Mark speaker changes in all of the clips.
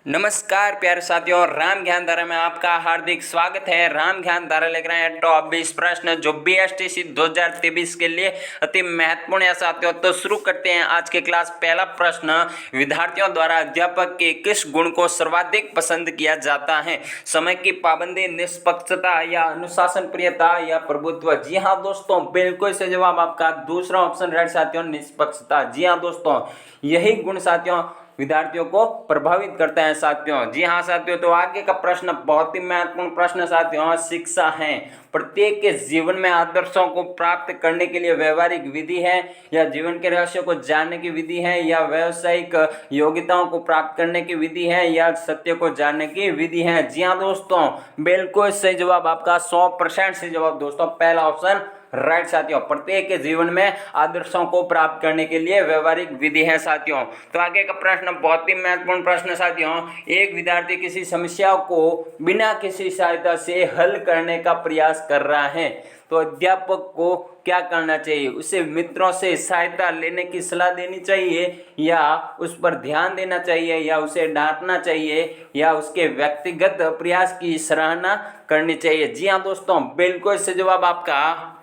Speaker 1: नमस्कार प्यारे साथियों, राम ज्ञान धारा में आपका हार्दिक स्वागत है। राम ज्ञान धारा लेकर आए टॉप 20 प्रश्न जो बीएसटीसी 2023 के लिए अति महत्वपूर्ण है साथियों। तो शुरू करते हैं आज के क्लास। पहला प्रश्न, विद्यार्थियों द्वारा अध्यापक के किस गुण को सर्वाधिक पसंद किया जाता है? समय की पाबंदी, निष्पक्षता या अनुशासन प्रियता या प्रभुत्व? जी हाँ दोस्तों, बिल्कुल सही जवाब आपका दूसरा ऑप्शन राइट साथियों, निष्पक्षता। जी हाँ दोस्तों, यही गुण साथियों विद्यार्थियों को प्रभावित करता है साथियों। जी हाँ साथियों, तो आगे का प्रश्न बहुत ही महत्वपूर्ण प्रश्न साथियों, शिक्षा है प्रत्येक के जीवन में आदर्शों को प्राप्त करने के लिए व्यवहारिक विधि है या जीवन के रहस्यों को जानने की विधि है या व्यावसायिक योग्यताओं को प्राप्त करने की विधि है या सत्य को जानने की विधि है? जी हाँ दोस्तों, बिल्कुल सही जवाब आपका 100% सही जवाब दोस्तों, पहला ऑप्शन राइट साथियों। प्रत्येक के जीवन में आदर्शों को प्राप्त करने के लिए व्यवहारिक विधि है साथियों। तो आगे का प्रश्न बहुत ही महत्वपूर्ण प्रश्न साथियों, एक विद्यार्थी किसी समस्या को बिना किसी सहायता से हल करने का प्रयास कर रहा है, तो अध्यापक को क्या करना चाहिए? उसे मित्रों से सहायता लेने की सलाह देनी चाहिए या उस पर ध्यान देना चाहिए या उसे डांटना चाहिए या उसके व्यक्तिगत प्रयास की सराहना करनी चाहिए? जी हाँ दोस्तों, बिल्कुल सही जवाब आपका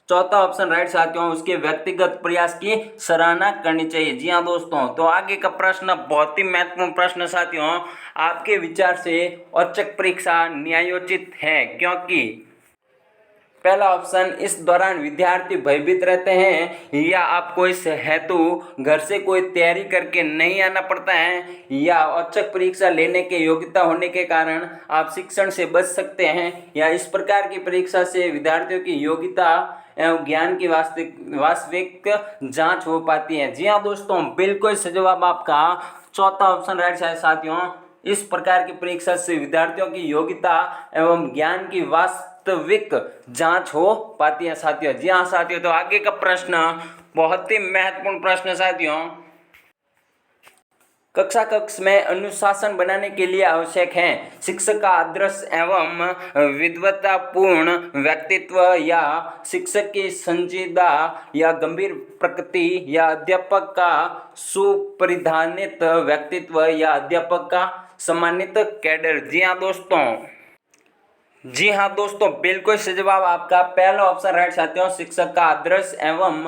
Speaker 1: चौथा ऑप्शन राइट साथियों, उसके व्यक्तिगत प्रयास की सराहना करनी चाहिए। जी हाँ दोस्तों, तो आगे का प्रश्न बहुत ही महत्वपूर्ण प्रश्न साथियों, आपके विचार से औचक परीक्षा न्यायोचित है क्योंकि? पहला ऑप्शन, इस दौरान विद्यार्थी भयभीत रहते हैं या आपको इस हेतु घर से कोई तैयारी करके नहीं आना पड़ता है या औचक परीक्षा लेने के योग्यता होने के कारण आप शिक्षण से बच सकते हैं या इस प्रकार की परीक्षा से विद्यार्थियों की योग्यता एवं ज्ञान की वास्तविक जांच हो पाती है? जी हाँ दोस्तों, बिल्कुल सही जवाब आपका चौथा ऑप्शन राइट है साथियों, इस प्रकार की परीक्षा से विद्यार्थियों की योग्यता एवं ज्ञान की वास्तविक जांच हो पाती है साथियों। जी हाँ साथियों, तो आगे का प्रश्न बहुत ही महत्वपूर्ण प्रश्न साथियों, कक्षा कक्ष में अनुशासन बनाने के लिए आवश्यक है शिक्षक का आदर्श एवं विद्वतापूर्ण व्यक्तित्व या शिक्षक की संजीदा या गंभीर प्रकृति या अध्यापक का सुपरिधानित व्यक्तित्व या अध्यापक का सम्मानित कैडर? जी हाँ दोस्तों, बिल्कुल सही जवाब आपका पहला ऑप्शन राइट साथियों, शिक्षक का आदर्श एवं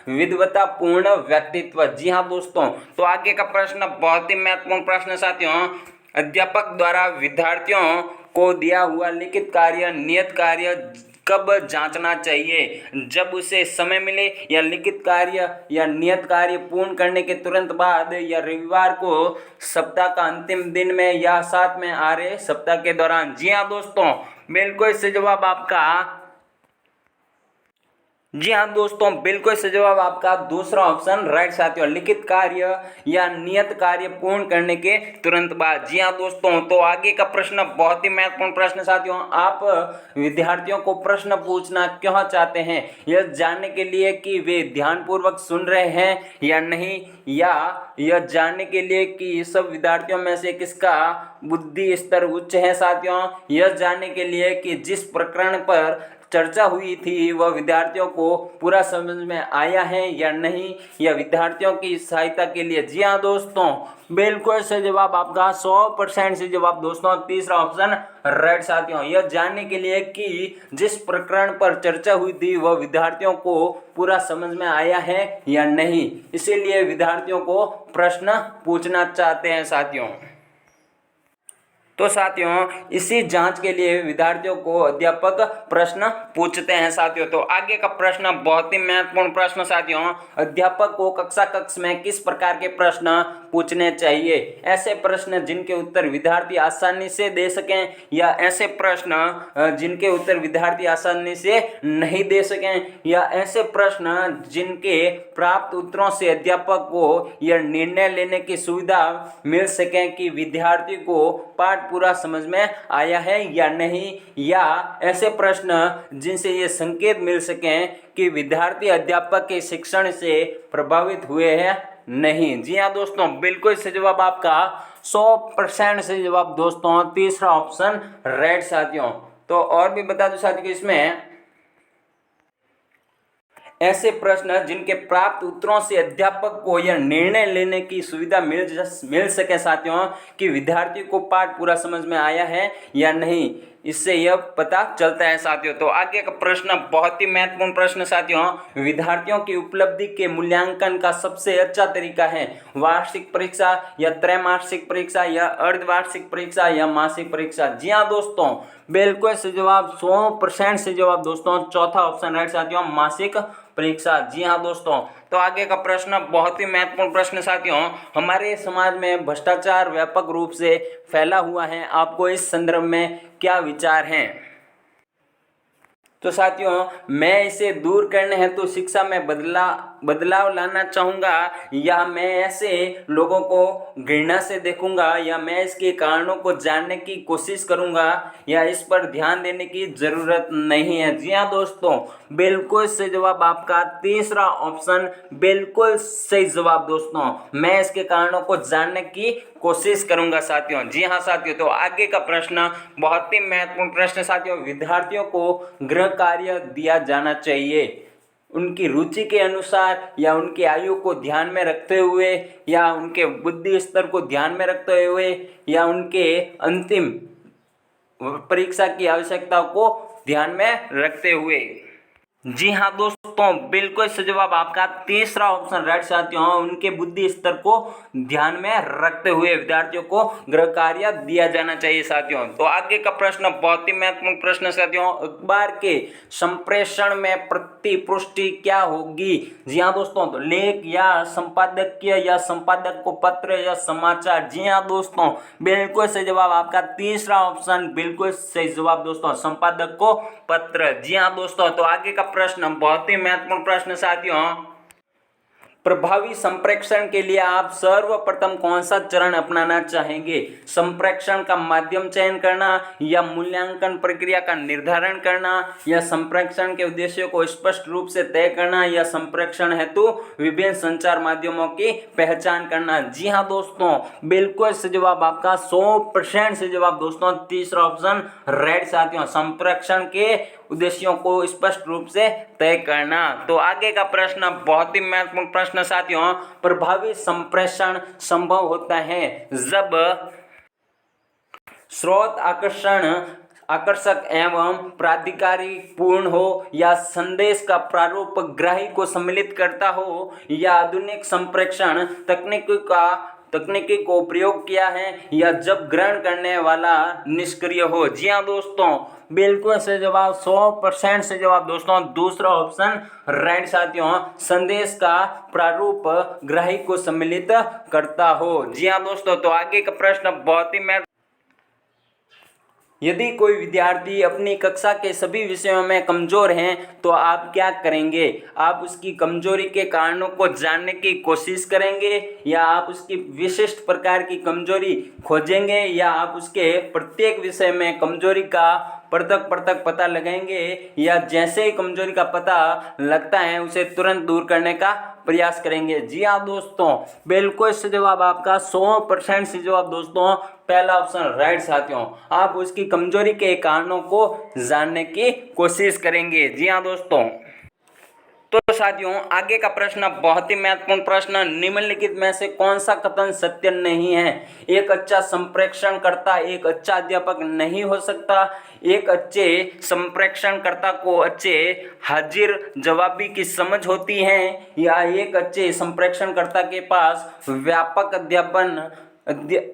Speaker 1: विद्वतापूर्ण व्यक्तित्व। जी हाँ दोस्तों, तो आगे का प्रश्न बहुत ही महत्वपूर्ण प्रश्न साथियों, अध्यापक द्वारा विद्यार्थियों को दिया हुआ लिखित कार्य नियत कार्य कब जांचना चाहिए? जब उसे समय मिले या लिखित कार्य या नियत कार्य पूर्ण करने के तुरंत बाद या रविवार को सप्ताह का अंतिम दिन में या साथ में आ रहे सप्ताह के दौरान? जी हाँ दोस्तों, बिल्कुल सही जवाब आपका जी हाँ दोस्तों, बिल्कुल सही जवाब आपका दूसरा ऑप्शन राइट साथियों, लिखित कार्य या नियत कार्य पूर्ण करने के तुरंत बाद। जी हाँ दोस्तों, तो आगे का प्रश्न बहुत ही महत्वपूर्ण प्रश्न साथियों, आप विद्यार्थियों को प्रश्न पूछना क्यों चाहते हैं? यह जानने के लिए कि वे ध्यानपूर्वक सुन रहे हैं या नहीं, या यह जानने के लिए कि सब विद्यार्थियों में से किसका बुद्धि स्तर उच्च है साथियों, यह जानने के लिए कि जिस प्रकरण पर चर्चा हुई थी वह विद्यार्थियों को पूरा समझ में आया है या नहीं, या विद्यार्थियों की सहायता के लिए? जी हाँ दोस्तों, बिल्कुल सही जवाब आपका 100% सही जवाब दोस्तों, तीसरा ऑप्शन राइट साथियों, यह जानने के लिए कि जिस प्रकरण पर चर्चा हुई थी वह विद्यार्थियों को पूरा समझ में आया है या नहीं, इसीलिए विद्यार्थियों को प्रश्न पूछना चाहते हैं साथियों। तो साथियों, इसी जांच के लिए विद्यार्थियों को अध्यापक प्रश्न पूछते हैं साथियों। तो आगे का प्रश्न बहुत ही महत्वपूर्ण प्रश्न साथियों, अध्यापक को कक्षा कक्ष में किस प्रकार के प्रश्न पूछने चाहिए? ऐसे प्रश्न जिनके उत्तर विद्यार्थी आसानी से दे सकें या ऐसे प्रश्न जिनके उत्तर विद्यार्थी आसानी से नहीं दे सकें, या ऐसे प्रश्न जिनके प्राप्त उत्तरों से अध्यापक को यह निर्णय लेने की सुविधा मिल सके कि विद्यार्थी को पाठ पूरा समझ में आया है या नहीं, या ऐसे प्रश्न जिनसे ये संकेत मिल सकें कि विद्यार्थी अध्यापक के शिक्षण से प्रभावित हुए हैं नहीं? जी हाँ दोस्तों, बिल्कुल सही जवाब आपका 100% सही जवाब दोस्तों, तीसरा ऑप्शन राइट साथियों। तो और भी बता दूं साथियों, इसमें ऐसे प्रश्न जिनके प्राप्त उत्तरों से अध्यापक को यह निर्णय लेने की सुविधा मिल सके साथियों कि विद्यार्थी को पाठ पूरा समझ में आया है या नहीं, इससे यह पता चलता है साथियों। तो आगे का प्रश्न बहुत ही महत्वपूर्ण प्रश्न साथियों, विद्यार्थियों की उपलब्धि के मूल्यांकन का सबसे अच्छा तरीका है वार्षिक परीक्षा या त्रैमासिक परीक्षा या अर्धवार्षिक परीक्षा या मासिक परीक्षा। जी हाँ दोस्तों, बिल्कुल से जवाब 100% से जवाब दोस्तों चौथा ऑप्शन राइट साथियों, मासिक परीक्षा। जी हाँ दोस्तों, तो आगे का प्रश्न बहुत ही महत्वपूर्ण प्रश्न साथियों, हमारे समाज में भ्रष्टाचार व्यापक रूप से फैला हुआ है, आपको इस संदर्भ में क्या विचार हैं? तो साथियों, मैं इसे दूर करने हेतु शिक्षा में बदलाव लाना चाहूँगा, या मैं ऐसे लोगों को घृणा से देखूंगा, या मैं इसके कारणों को जानने की कोशिश करूंगा, या इस पर ध्यान देने की ज़रूरत नहीं है। जी हाँ दोस्तों, बिल्कुल सही जवाब आपका तीसरा ऑप्शन, बिल्कुल सही जवाब दोस्तों, मैं इसके कारणों को जानने की कोशिश करूंगा साथियों। जी हाँ साथियों, तो आगे का प्रश्न बहुत ही महत्वपूर्ण प्रश्न साथियों, विद्यार्थियों को गृह कार्य दिया जाना चाहिए उनकी रुचि के अनुसार या उनकी आयु को ध्यान में रखते हुए या उनके बुद्धि स्तर को ध्यान में रखते हुए या उनके अंतिम परीक्षा की आवश्यकता को ध्यान में रखते हुए। जी हाँ दोस्तों, बिल्कुल सही जवाब आपका तीसरा ऑप्शन राइट साथियों, उनके बुद्धि स्तर को ध्यान में रखते हुए विद्यार्थियों को गृह कार्य दिया जाना चाहिए साथियों। तो आगे का प्रश्न बहुत ही महत्वपूर्ण प्रश्न साथियों, अखबार के संप्रेषण में प्रतिपुष्टि क्या होगी? जी हाँ दोस्तों, तो लेख या संपादकीय या संपादक को पत्र या समाचार। जी हाँ दोस्तों, बिल्कुल सही जवाब आपका तीसरा ऑप्शन, बिल्कुल सही जवाब दोस्तों, संपादक को पत्र। जी हाँ दोस्तों, तो आगे का प्रश्न बहुत ही महत्वपूर्ण प्रश्न साथियों, प्रभावी संप्रेषण के लिए आप सर्वप्रथम कौन सा चरण अपनाना चाहेंगे? संप्रेषण का माध्यम चयन करना या मूल्यांकन प्रक्रिया का निर्धारण करना या संप्रेषण के उद्देश्यों को स्पष्ट रूप से तय करना या संप्रेषण हेतु विभिन्न संचार माध्यमों की पहचान करना? जी हाँ दोस्तों, बिल्कुल सही जवाब आपका 100% से जवाब दोस्तों तीसरा ऑप्शन राइट साथियों, संप्रेषण के उद्देश्यों को स्पष्ट रूप से तय करना। तो आगे का प्रश्न बहुत ही महत्वपूर्ण प्रश्न साथियों, प्रभावी संप्रेषण संभव होता है जब स्रोत आकर्षक एवं प्राधिकारिक पूर्ण हो या संदेश का प्रारूप ग्राही को सम्मिलित करता हो या आधुनिक संप्रेषण तकनीकी को प्रयोग किया है या जब ग्रहण करने वाला निष्क्रिय हो। जी हाँ दोस्तों, बिल्कुल सही जवाब 100% से जवाब दोस्तों दूसरा ऑप्शन राइट साथियों, संदेश का प्रारूप ग्राही को सम्मिलित करता हो। जी हाँ दोस्तों, तो आगे का प्रश्न बहुत ही महत्वपूर्ण, यदि कोई विद्यार्थी अपनी कक्षा के सभी विषयों में कमजोर हैं तो आप क्या करेंगे? आप उसकी कमजोरी के कारणों को जानने की कोशिश करेंगे या आप उसकी विशिष्ट प्रकार की कमजोरी खोजेंगे या आप उसके प्रत्येक विषय में कमजोरी का पृथक पता लगाएंगे या जैसे ही कमजोरी का पता लगता है उसे तुरंत दूर करने का प्रयास करेंगे? जी हाँ दोस्तों, बिल्कुल सही जवाब आपका 100% से जवाब दोस्तों पहला ऑप्शन राइट साथियों, आप उसकी कमजोरी के कारणों को जानने की कोशिश करेंगे। जी हाँ दोस्तों, तो साथियों आगे का प्रश्न बहुत ही महत्वपूर्ण प्रश्न, निम्नलिखित में से कौन सा कथन सत्य नहीं है? एक अच्छा संप्रेषणकर्ता एक अच्छा अध्यापक नहीं हो सकता, एक अच्छे संप्रेषणकर्ता को अच्छे हाजिर जवाबी की समझ होती है, या एक अच्छे संप्रेषणकर्ता के पास व्यापक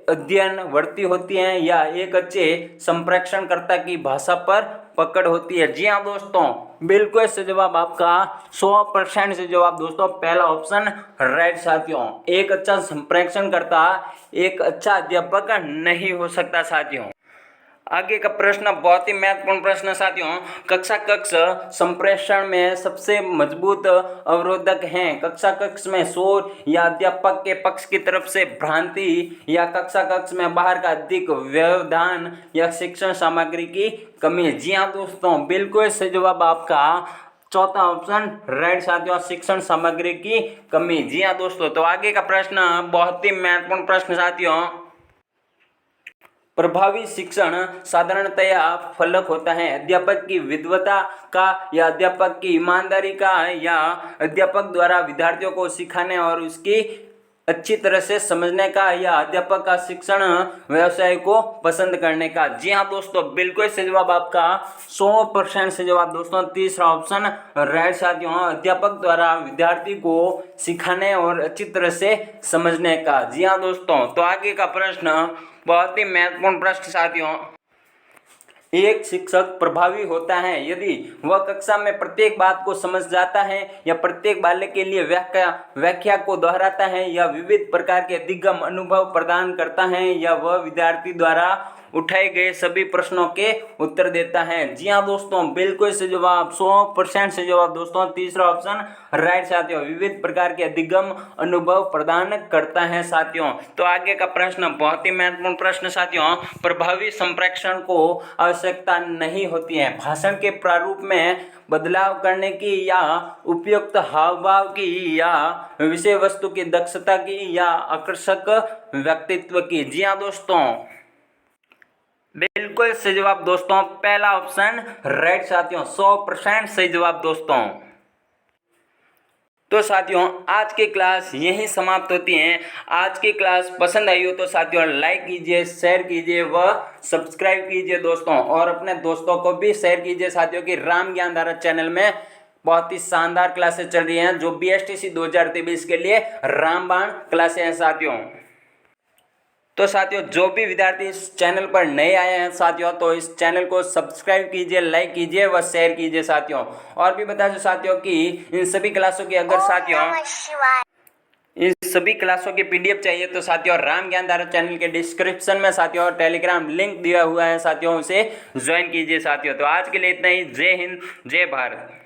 Speaker 1: अध्ययन वृत्ति होती है, या एक अच्छे संप्रेषणकर्ता की भाषा पर पकड़ होती है? जी हाँ दोस्तों, बिल्कुल से जवाब आपका 100% से जवाब दोस्तों पहला ऑप्शन राइट साथियों, एक अच्छा संप्रेषणकर्ता एक अच्छा अध्यापक नहीं हो सकता साथियों। आगे का प्रश्न बहुत ही महत्वपूर्ण प्रश्न साथियों, कक्षा कक्ष संप्रेषण में सबसे मजबूत अवरोधक हैं कक्षा कक्ष में शोर या अध्यापक के पक्ष की तरफ से भ्रांति या कक्षा कक्ष में बाहर का अधिक व्यवधान या शिक्षण सामग्री की कमी? जी हाँ दोस्तों, बिल्कुल सही जवाब आपका चौथा ऑप्शन राइट साथियों, शिक्षण सामग्री की कमी। जी हाँ दोस्तों, तो आगे का प्रश्न बहुत ही महत्वपूर्ण प्रश्न साथियों, प्रभावी शिक्षण साधारणतया फलक होता है अध्यापक की विद्वता का या अध्यापक की ईमानदारी का या अध्यापक द्वारा विद्यार्थियों को सिखाने और उसकी अच्छी तरह से समझने का या अध्यापक का शिक्षण व्यवसाय को पसंद करने का। जी हाँ दोस्तों, बिल्कुल सही जवाब आपका 100% से जवाब दोस्तों तीसरा ऑप्शन राइट साथियों, अध्यापक द्वारा विद्यार्थी को सिखाने और अच्छी तरह से समझने का। जी हाँ दोस्तों, तो आगे का प्रश्न बहुत ही महत्वपूर्ण प्रश्न साथियों। एक शिक्षक प्रभावी होता है यदि वह कक्षा में प्रत्येक बात को समझ जाता है या प्रत्येक बालक के लिए व्याख्या को दोहराता है या विविध प्रकार के दिग्गम अनुभव प्रदान करता है या वह विद्यार्थी द्वारा उठाए गए सभी प्रश्नों के उत्तर देता है। जी हाँ दोस्तों, बिल्कुल से जवाब 100% से जवाब दोस्तों तीसरा ऑप्शन राइट साथियों, विविध प्रकार के दिग्गम अनुभव प्रदान करता है साथियों। तो आगे का प्रश्न बहुत ही महत्वपूर्ण प्रश्न साथियों, प्रभावी संप्रेषण को आवश्यकता नहीं होती है भाषण के प्रारूप में बदलाव करने की या उपयुक्त हाव भाव की या विषय वस्तु की दक्षता की या आकर्षक व्यक्तित्व की। जी हाँ दोस्तों, बिल्कुल सही जवाब दोस्तों पहला ऑप्शन राइट साथियों, 100% सही जवाब दोस्तों। तो साथियों आज की क्लास यहीं समाप्त होती है। आज की क्लास पसंद आई हो तो साथियों लाइक कीजिए, शेयर कीजिए व सब्सक्राइब कीजिए दोस्तों, और अपने दोस्तों को भी शेयर कीजिए साथियों की राम ज्ञान धारा चैनल में बहुत ही शानदार क्लासेस चल रही हैं जो BSTC 2023 के लिए रामबाण क्लासेस हैं साथियों। तो साथियों जो भी विद्यार्थी इस चैनल पर नए आए हैं साथियों, तो इस चैनल को सब्सक्राइब कीजिए, लाइक कीजिए व शेयर कीजिए साथियों। और भी बता दूं साथियों कि इन सभी क्लासों की अगर साथियों इन सभी क्लासों की PDF चाहिए तो साथियों राम ज्ञान धारा चैनल के डिस्क्रिप्शन में साथियों टेलीग्राम लिंक दिया हुआ है साथियों, उसे ज्वाइन कीजिए साथियों। तो आज के लिए इतना ही। जय हिंद, जय भारत।